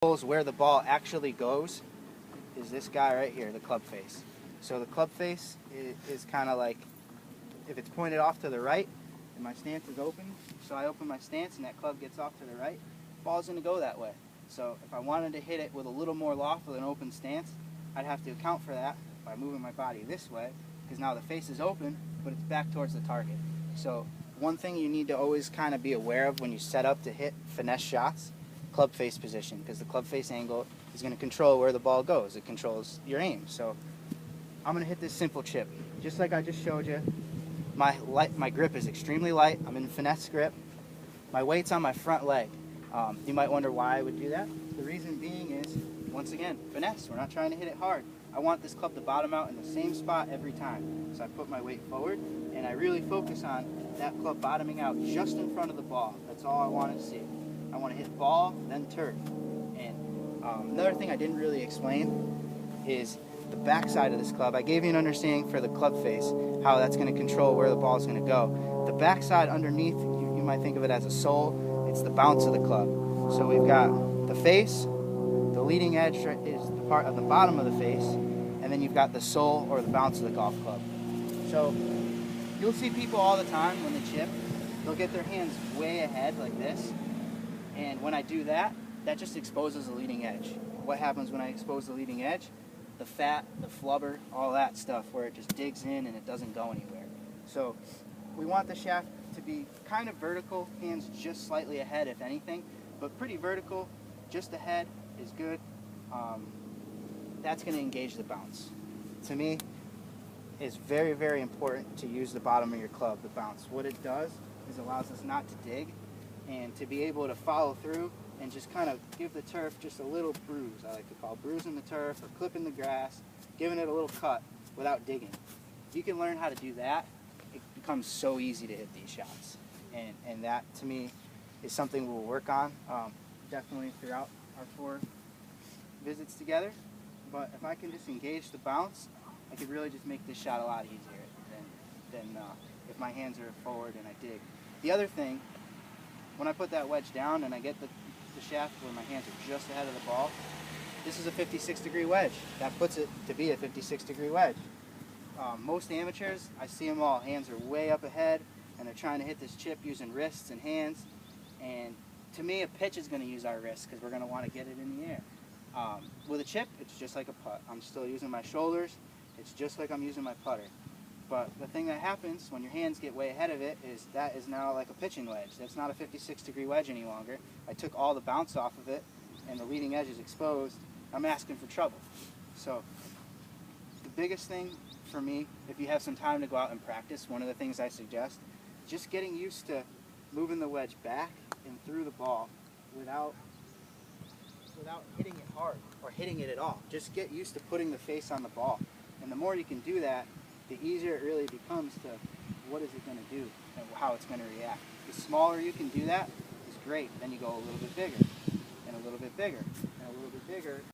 Where the ball actually goes is this guy right here, the club face. So the club face is kind of like, if it's pointed off to the right and my stance is open, so I open my stance and that club gets off to the right, ball's going to go that way. So if I wanted to hit it with a little more loft with an open stance, I'd have to account for that by moving my body this way, because now the face is open, but it's back towards the target. So one thing you need to always kind of be aware of when you set up to hit finesse shots, club face position, because the club face angle is going to control where the ball goes. It controls your aim. So I'm going to hit this simple chip. Just like I just showed you, my grip is extremely light. I'm in finesse grip. My weight's on my front leg. You might wonder why I would do that. The reason being is, once again, finesse. We're not trying to hit it hard. I want this club to bottom out in the same spot every time. So I put my weight forward, and I really focus on that club bottoming out just in front of the ball. That's all I want to see. I want to hit ball, then turf. And another thing I didn't really explain is the back side of this club. I gave you an understanding for the club face, how that's going to control where the ball is going to go. The back side underneath, you might think of it as a sole. It's the bounce of the club. So we've got the face, the leading edge is the part of the bottom of the face, and then you've got the sole or the bounce of the golf club. So you'll see people all the time when they chip, they'll get their hands way ahead like this. And when I do that, that just exposes the leading edge. What happens when I expose the leading edge? The fat, the flubber, all that stuff where it just digs in and it doesn't go anywhere. So we want the shaft to be kind of vertical, hands just slightly ahead if anything, but pretty vertical, just ahead is good. That's going to engage the bounce. To me, it's very, very important to use the bottom of your club, the bounce. What it does is allows us not to dig and to be able to follow through and just kind of give the turf just a little bruise. I like to call bruising the turf or clipping the grass, giving it a little cut without digging. If you can learn how to do that, it becomes so easy to hit these shots. And that, to me, is something we'll work on definitely throughout our 4 visits together. But if I can just engage the bounce, I could really just make this shot a lot easier than if my hands are forward and I dig. The other thing, when I put that wedge down and I get the shaft where my hands are just ahead of the ball, this is a 56-degree wedge. That puts it to be a 56-degree wedge. Most amateurs, I see them all, hands are way up ahead, and they're trying to hit this chip using wrists and hands. And to me, a pitch is going to use our wrists because we're going to want to get it in the air. With a chip, it's just like a putt. I'm still using my shoulders. It's just like I'm using my putter. But the thing that happens when your hands get way ahead of it is that is now like a pitching wedge. That's not a 56-degree wedge any longer. I took all the bounce off of it, and the leading edge is exposed. I'm asking for trouble. So the biggest thing for me, if you have some time to go out and practice, one of the things I suggest, just getting used to moving the wedge back and through the ball without hitting it hard or hitting it at all. Just get used to putting the face on the ball. And the more you can do that, the easier it really becomes to what is it going to do and how it's going to react. The smaller you can do that is great. Then you go a little bit bigger and a little bit bigger and a little bit bigger.